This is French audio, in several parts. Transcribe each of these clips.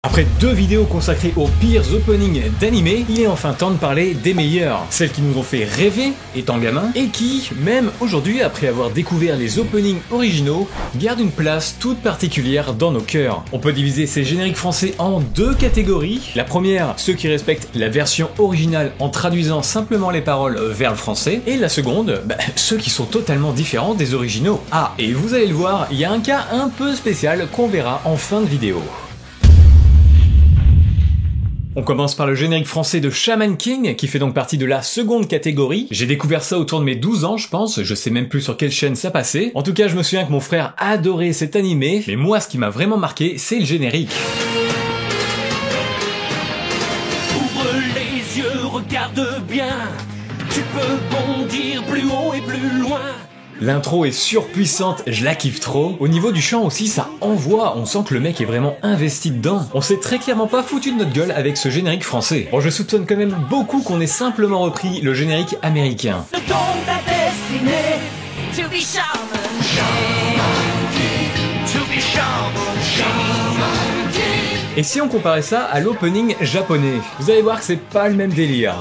Après 2 vidéos consacrées aux pires openings d'animés, il est enfin temps de parler des meilleurs, celles qui nous ont fait rêver étant gamin, et qui, même aujourd'hui, après avoir découvert les openings originaux, gardent une place toute particulière dans nos cœurs. On peut diviser ces génériques français en 2 catégories. La première, ceux qui respectent la version originale en traduisant simplement les paroles vers le français, et la seconde, ceux qui sont totalement différents des originaux. Ah, et vous allez le voir, il y a un cas un peu spécial qu'on verra en fin de vidéo. On commence par le générique français de Shaman King, qui fait donc partie de la seconde catégorie. J'ai découvert ça autour de mes 12 ans, je pense, je sais même plus sur quelle chaîne ça passait. En tout cas, je me souviens que mon frère adorait cet animé, mais moi, ce qui m'a vraiment marqué, c'est le générique. Ouvre les yeux, regarde bien, tu peux bondir plus haut et plus loin. L'intro est surpuissante, je la kiffe trop. Au niveau du chant aussi, ça envoie, on sent que le mec est vraiment investi dedans. On s'est très clairement pas foutu de notre gueule avec ce générique français. Bon, je soupçonne quand même beaucoup qu'on ait simplement repris le générique américain. Le ton de ta destinée, to be shaman, to be shaman. Et si on comparait ça à l'opening japonais, vous allez voir que c'est pas le même délire.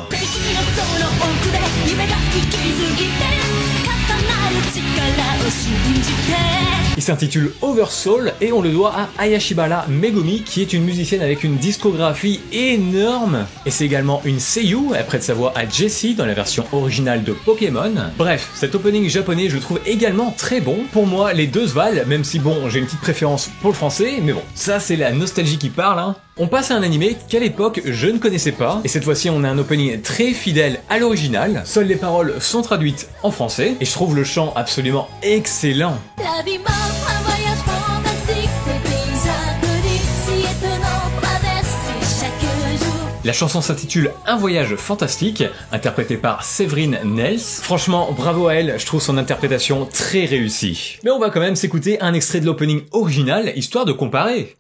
Il s'intitule Oversoul et on le doit à Ayashibara Megumi, qui est une musicienne avec une discographie énorme. Et c'est également une seiyuu, elle prête sa voix à Jessie dans la version originale de Pokémon. Bref, cet opening japonais je le trouve également très bon. Pour moi, les deux se valent, même si bon, j'ai une petite préférence pour le français, mais bon, ça c'est la nostalgie qui parle, hein. On passe à un animé qu'à l'époque je ne connaissais pas, et cette fois-ci on a un opening très fidèle à l'original, seules les paroles sont traduites en français, et je trouve le chant absolument excellent. La vie m'offre un voyage fantastique, des paysages connus, si étonnants traversés chaque jour. La chanson s'intitule Un voyage fantastique, interprétée par Séverine Nels. Franchement, bravo à elle, je trouve son interprétation très réussie. Mais on va quand même s'écouter un extrait de l'opening original, histoire de comparer.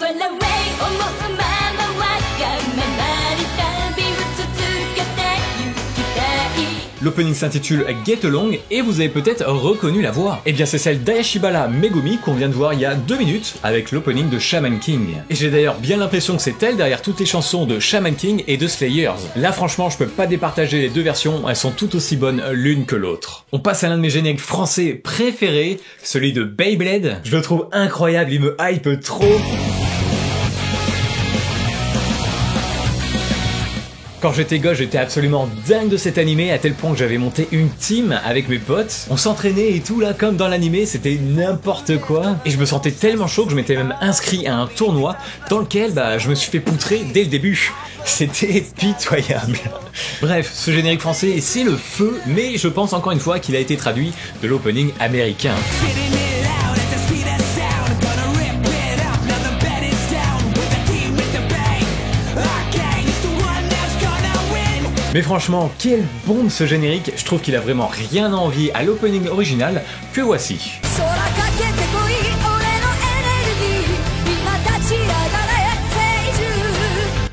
L'opening s'intitule Get Along et vous avez peut-être reconnu la voix. Et bien c'est celle d'Ayashibara Megumi qu'on vient de voir il y a 2 minutes avec l'opening de Shaman King. Et j'ai d'ailleurs bien l'impression que c'est elle derrière toutes les chansons de Shaman King et de Slayers. Là franchement je peux pas départager les 2 versions, elles sont toutes aussi bonnes l'une que l'autre. On passe à l'un de mes génériques français préférés, celui de Beyblade. Je le trouve incroyable, il me hype trop. Quand j'étais gosse, j'étais absolument dingue de cet animé à tel point que j'avais monté une team avec mes potes. On s'entraînait et tout là, comme dans l'animé, c'était n'importe quoi. Et je me sentais tellement chaud que je m'étais même inscrit à un tournoi dans lequel je me suis fait poutrer dès le début. C'était pitoyable. Bref, ce générique français, c'est le feu, mais je pense encore une fois qu'il a été traduit de l'opening américain. Mais franchement, quelle bombe ce générique, je trouve qu'il a vraiment rien à envier à l'opening original que voici.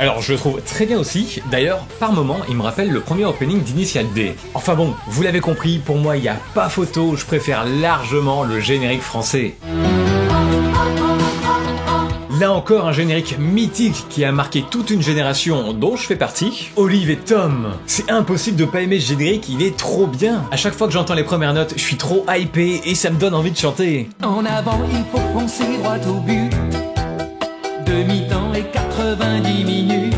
Alors je le trouve très bien aussi, d'ailleurs par moment il me rappelle le premier opening d'Initial D. Enfin bon, vous l'avez compris, pour moi il n'y a pas photo, je préfère largement le générique français. Là encore un générique mythique qui a marqué toute une génération dont je fais partie, Olive et Tom. C'est impossible de pas aimer ce générique, il est trop bien. À chaque fois que j'entends les premières notes, je suis trop hypé et ça me donne envie de chanter. En avant, il faut foncer droit au but. Demi-temps et 90 minutes.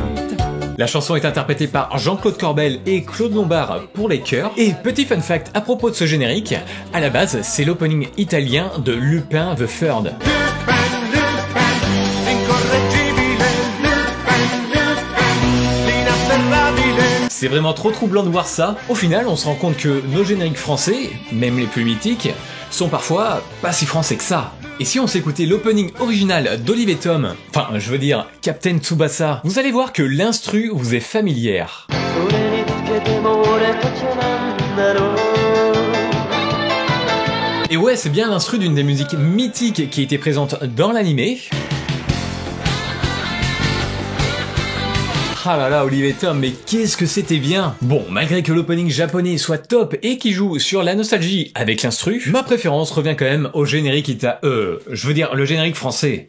La chanson est interprétée par Jean-Claude Corbel et Claude Lombard pour les chœurs. Et petit fun fact à propos de ce générique, à la base c'est l'opening italien de Lupin the Third. C'est vraiment trop troublant de voir ça. Au final, on se rend compte que nos génériques français, même les plus mythiques, sont parfois pas si français que ça. Et si on s'écoutait l'opening original d'Olive et Tom, enfin je veux dire Captain Tsubasa, vous allez voir que l'instru vous est familière. Et ouais, c'est bien l'instru d'une des musiques mythiques qui était présente dans l'animé. Ah là là, Olive et Tom, mais qu'est-ce que c'était bien! Bon, malgré que l'opening japonais soit top et qui joue sur la nostalgie avec l'instru, ma préférence revient quand même au générique le générique français.